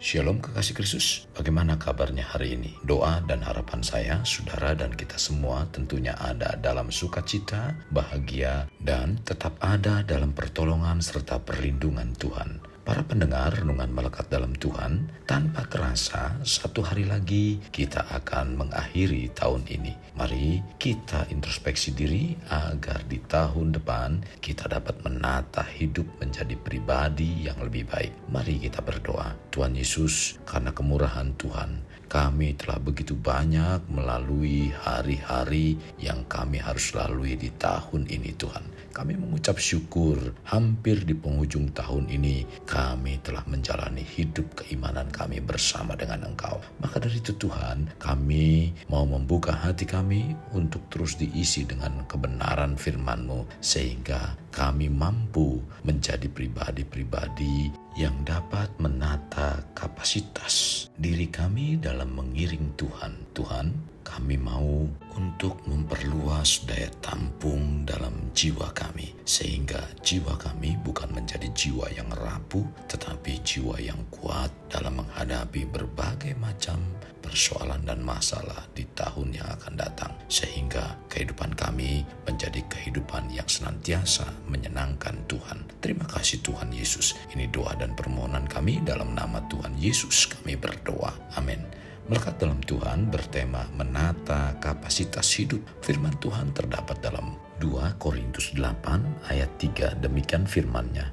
Shalom kekasih Kristus, bagaimana kabarnya hari ini? Doa dan harapan saya, saudara dan kita semua tentunya ada dalam sukacita, bahagia, dan tetap ada dalam pertolongan serta perlindungan Tuhan. Para pendengar renungan melekat dalam Tuhan, tanpa terasa satu hari lagi kita akan mengakhiri tahun ini. Mari kita introspeksi diri agar di tahun depan kita dapat menata hidup menjadi pribadi yang lebih baik. Mari kita berdoa. Tuhan Yesus, karena kemurahan Tuhan, kami telah begitu banyak melalui hari-hari yang kami harus lalui di tahun ini Tuhan. Kami mengucap syukur hampir di penghujung tahun ini kami telah menjalani hidup keimanan kami bersama dengan Engkau. Maka dari itu Tuhan, kami mau membuka hati kami untuk terus diisi dengan kebenaran firman-Mu sehingga kami mampu menjadi pribadi-pribadi yang dapat menata kapasitas diri kami dalam mengiring Tuhan. Tuhan, kami mau untuk memperluas daya tampung dalam jiwa kami, sehingga jiwa kami bukan menjadi jiwa yang rapuh, tetapi jiwa yang kuat dalam menghadapi berbagai macam persoalan dan masalah di tahun yang akan datang, sehingga kehidupan kami menjadi kehidupan yang senantiasa menyenangkan Tuhan. Terima kasih Tuhan Yesus. Ini doa dan permohonan kami dalam nama Tuhan Yesus kami berdoa. Amin. Melekat dalam Tuhan bertema menata kapasitas hidup. Firman Tuhan terdapat dalam 2 Korintus 8 ayat 3. Demikian firman-Nya.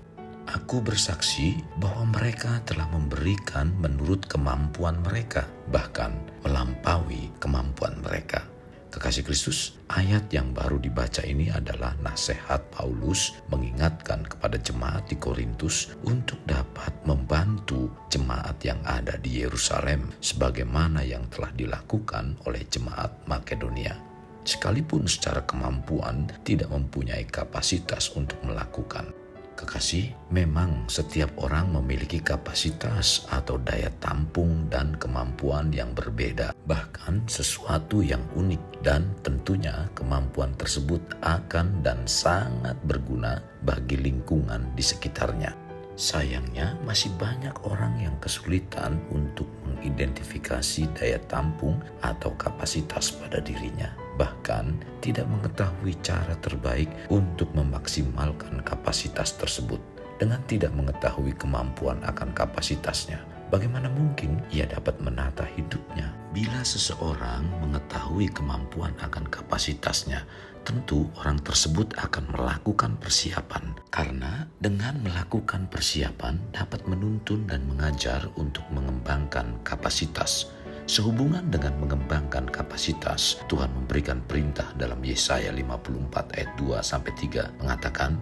Aku bersaksi bahwa mereka telah memberikan menurut kemampuan mereka, bahkan melampaui kemampuan mereka. Kekasih Kristus, ayat yang baru dibaca ini adalah nasihat Paulus mengingatkan kepada jemaat di Korintus untuk dapat membantu jemaat yang ada di Yerusalem sebagaimana yang telah dilakukan oleh jemaat Makedonia. Sekalipun secara kemampuan tidak mempunyai kapasitas untuk melakukan. Kekasih, memang setiap orang memiliki kapasitas atau daya tampung dan kemampuan yang berbeda, bahkan sesuatu yang unik, dan tentunya kemampuan tersebut akan dan sangat berguna bagi lingkungan di sekitarnya. Sayangnya masih banyak orang yang kesulitan untuk mengidentifikasi daya tampung atau kapasitas pada dirinya. Bahkan tidak mengetahui cara terbaik untuk memaksimalkan kapasitas tersebut. Dengan tidak mengetahui kemampuan akan kapasitasnya, bagaimana mungkin ia dapat menata hidupnya? Bila seseorang mengetahui kemampuan akan kapasitasnya, tentu orang tersebut akan melakukan persiapan. Karena dengan melakukan persiapan dapat menuntun dan mengajar untuk mengembangkan kapasitas. Sehubungan dengan mengembangkan kapasitas, Tuhan memberikan perintah dalam Yesaya 54 ayat 2-3 mengatakan,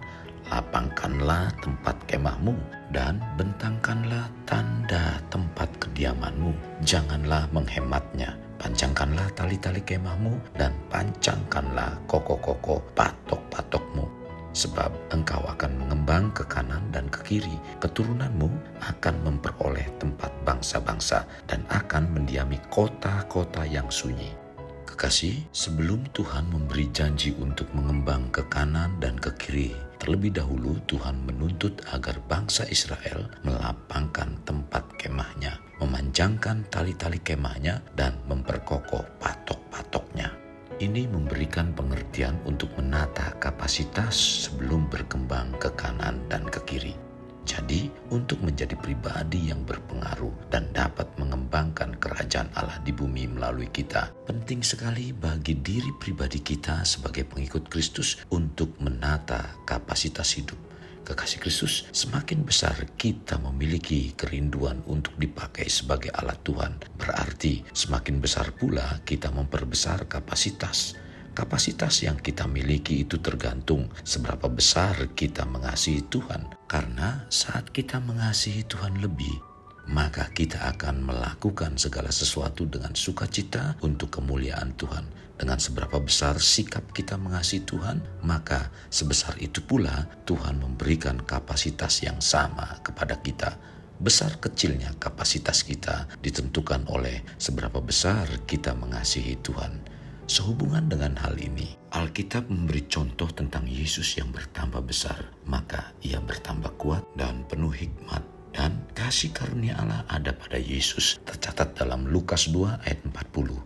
lapangkanlah tempat kemahmu dan bentangkanlah tanda tempat kediamanmu. Janganlah menghematnya. Pancangkanlah tali-tali kemahmu dan pancangkanlah koko-koko patok-patokmu. Sebab engkau akan mengembang ke kanan dan ke kiri. Keturunanmu akan memperoleh tempat bangsa-bangsa dan akan mendiami kota-kota yang sunyi. Kekasih, sebelum Tuhan memberi janji untuk mengembang ke kanan dan ke kiri, terlebih dahulu Tuhan menuntut agar bangsa Israel melapangkan tempat kemahnya, memanjangkan tali-tali kemahnya, dan memperkokoh patok-patoknya. Ini memberikan pengertian untuk menata kapasitas sebelum berkembang ke kanan dan ke kiri. Jadi, untuk menjadi pribadi yang berpengaruh dan dapat mengembangkan kerajaan Allah di bumi melalui kita, penting sekali bagi diri pribadi kita sebagai pengikut Kristus untuk menata kapasitas hidup. Kekasih Kristus, semakin besar kita memiliki kerinduan untuk dipakai sebagai alat Tuhan, berarti semakin besar pula kita memperbesar kapasitas. Kapasitas yang kita miliki itu tergantung seberapa besar kita mengasihi Tuhan. Karena saat kita mengasihi Tuhan lebih, maka kita akan melakukan segala sesuatu dengan sukacita untuk kemuliaan Tuhan. Dengan seberapa besar sikap kita mengasihi Tuhan, maka sebesar itu pula Tuhan memberikan kapasitas yang sama kepada kita. Besar kecilnya kapasitas kita ditentukan oleh seberapa besar kita mengasihi Tuhan. Sehubungan dengan hal ini, Alkitab memberi contoh tentang Yesus yang bertambah besar, maka ia bertambah kuat dan penuh hikmat. Dan Kasih karunia Allah ada pada Yesus, tercatat dalam Lukas 2 ayat 40.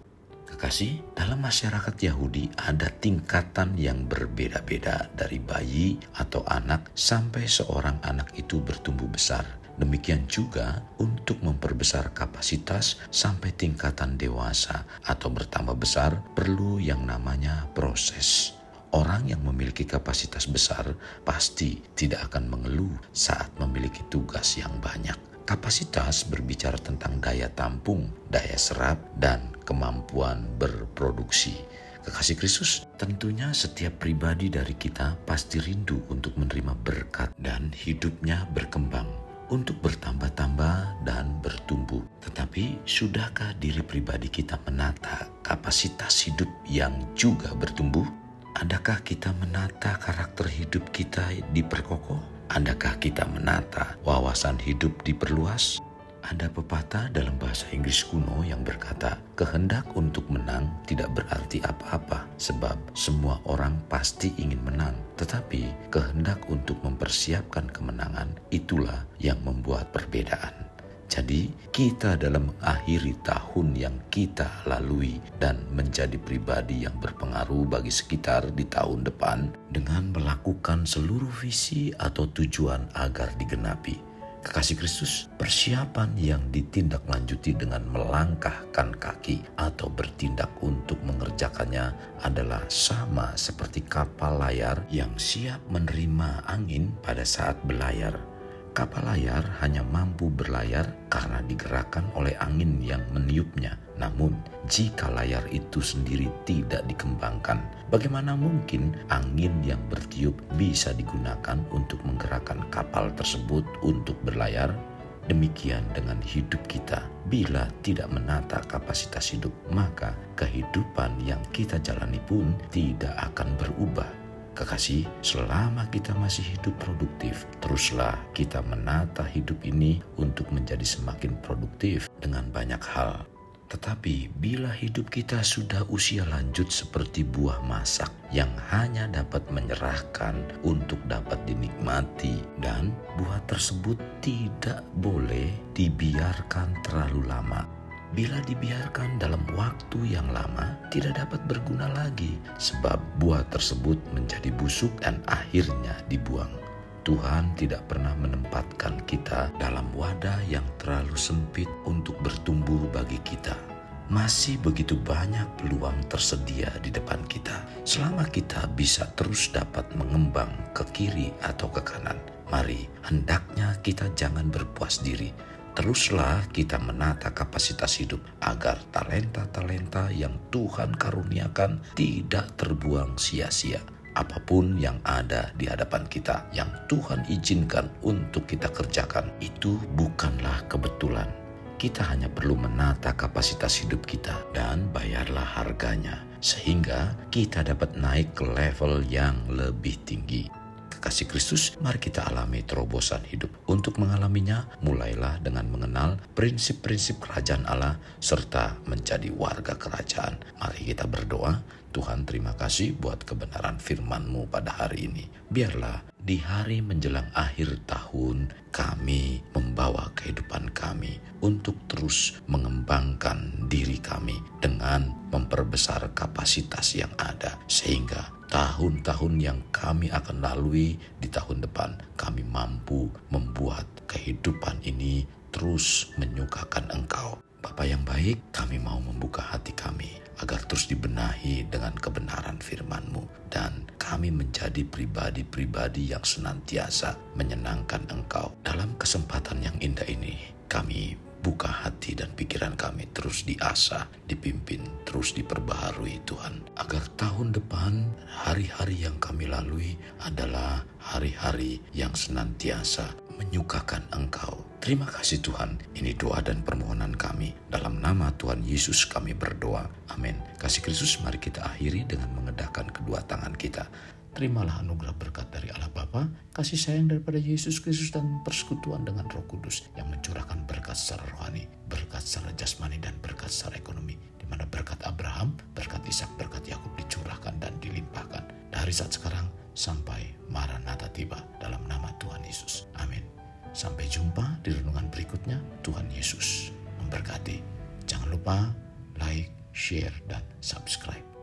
Kekasih, dalam masyarakat Yahudi ada tingkatan yang berbeda-beda dari bayi atau anak sampai seorang anak itu bertumbuh besar. Demikian juga untuk memperbesar kapasitas sampai tingkatan dewasa atau bertambah besar perlu yang namanya proses. Orang yang memiliki kapasitas besar pasti tidak akan mengeluh saat memiliki tugas yang banyak. Kapasitas berbicara tentang daya tampung, daya serap, dan kemampuan berproduksi. Kekasih Kristus, tentunya setiap pribadi dari kita pasti rindu untuk menerima berkat dan hidupnya berkembang, untuk bertambah-tambah dan bertumbuh. Tetapi sudahkah diri pribadi kita menata kapasitas hidup yang juga bertumbuh? Adakah kita menata karakter hidup kita diperkokoh? Adakah kita menata wawasan hidup diperluas? Ada pepatah dalam bahasa Inggris kuno yang berkata, kehendak untuk menang tidak berarti apa-apa, sebab semua orang pasti ingin menang. Tetapi kehendak untuk mempersiapkan kemenangan itulah yang membuat perbedaan. Jadi kita dalam mengakhiri tahun yang kita lalui dan menjadi pribadi yang berpengaruh bagi sekitar di tahun depan dengan melakukan seluruh visi atau tujuan agar digenapi. Kekasih Kristus, persiapan yang ditindaklanjuti dengan melangkahkan kaki atau bertindak untuk mengerjakannya adalah sama seperti kapal layar yang siap menerima angin pada saat berlayar. Kapal layar hanya mampu berlayar karena digerakkan oleh angin yang meniupnya. Namun, jika layar itu sendiri tidak dikembangkan, bagaimana mungkin angin yang bertiup bisa digunakan untuk menggerakkan kapal tersebut untuk berlayar? Demikian dengan hidup kita. Bila tidak menata kapasitas hidup, maka kehidupan yang kita jalani pun tidak akan berubah. Kekasih, selama kita masih hidup produktif, teruslah kita menata hidup ini untuk menjadi semakin produktif dengan banyak hal. Tetapi bila hidup kita sudah usia lanjut seperti buah masak yang hanya dapat menyerahkan untuk dapat dinikmati, dan buah tersebut tidak boleh dibiarkan terlalu lama. Bila dibiarkan dalam waktu yang lama, tidak dapat berguna lagi, sebab buah tersebut menjadi busuk dan akhirnya dibuang. Tuhan tidak pernah menempatkan kita dalam wadah yang terlalu sempit untuk bertumbuh bagi kita. Masih begitu banyak peluang tersedia di depan kita, selama kita bisa terus dapat mengembang ke kiri atau ke kanan. Mari, hendaknya kita jangan berpuas diri. Teruslah kita menata kapasitas hidup agar talenta-talenta yang Tuhan karuniakan tidak terbuang sia-sia. Apapun yang ada di hadapan kita yang Tuhan izinkan untuk kita kerjakan, itu bukanlah kebetulan. Kita hanya perlu menata kapasitas hidup kita dan bayarlah harganya, sehingga kita dapat naik ke level yang lebih tinggi. Kasih Kristus, mari kita alami terobosan hidup. Untuk mengalaminya, mulailah dengan mengenal prinsip-prinsip kerajaan Allah serta menjadi warga kerajaan. Mari kita berdoa. Tuhan, terima kasih buat kebenaran firman-Mu pada hari ini. Biarlah di hari menjelang akhir tahun kami membawa kehidupan kami untuk terus mengembangkan diri kami dengan memperbesar kapasitas yang ada, sehingga tahun-tahun yang kami akan lalui di tahun depan, kami mampu membuat kehidupan ini terus menyukakan Engkau. Bapa yang baik, kami mau membuka hati kami agar terus dibenahi dengan kebenaran firman-Mu, dan kami menjadi pribadi-pribadi yang senantiasa menyenangkan Engkau. Dalam kesempatan yang indah ini, kami buka hati dan pikiran kami terus diasah, dipimpin, terus diperbaharui Tuhan. Agar tahun depan, hari-hari yang kami lalui adalah hari-hari yang senantiasa menyukakan Engkau. Terima kasih Tuhan, ini doa dan permohonan kami. Dalam nama Tuhan Yesus kami berdoa. Amin. Kasih Kristus, mari kita akhiri dengan mengedahkan kedua tangan kita. Terimalah anugerah berkat dari Allah Bapa, kasih sayang daripada Yesus Kristus, dan persekutuan dengan Roh Kudus yang mencurahkan berkat secara rohani, berkat secara jasmani, dan berkat secara ekonomi. Di mana berkat Abraham, berkat Ishak, berkat Yakub dicurahkan dan dilimpahkan dari saat sekarang sampai Maranatha tiba, dalam nama Tuhan Yesus. Amin. Sampai jumpa di renungan berikutnya. lupa like, share, dan subscribe.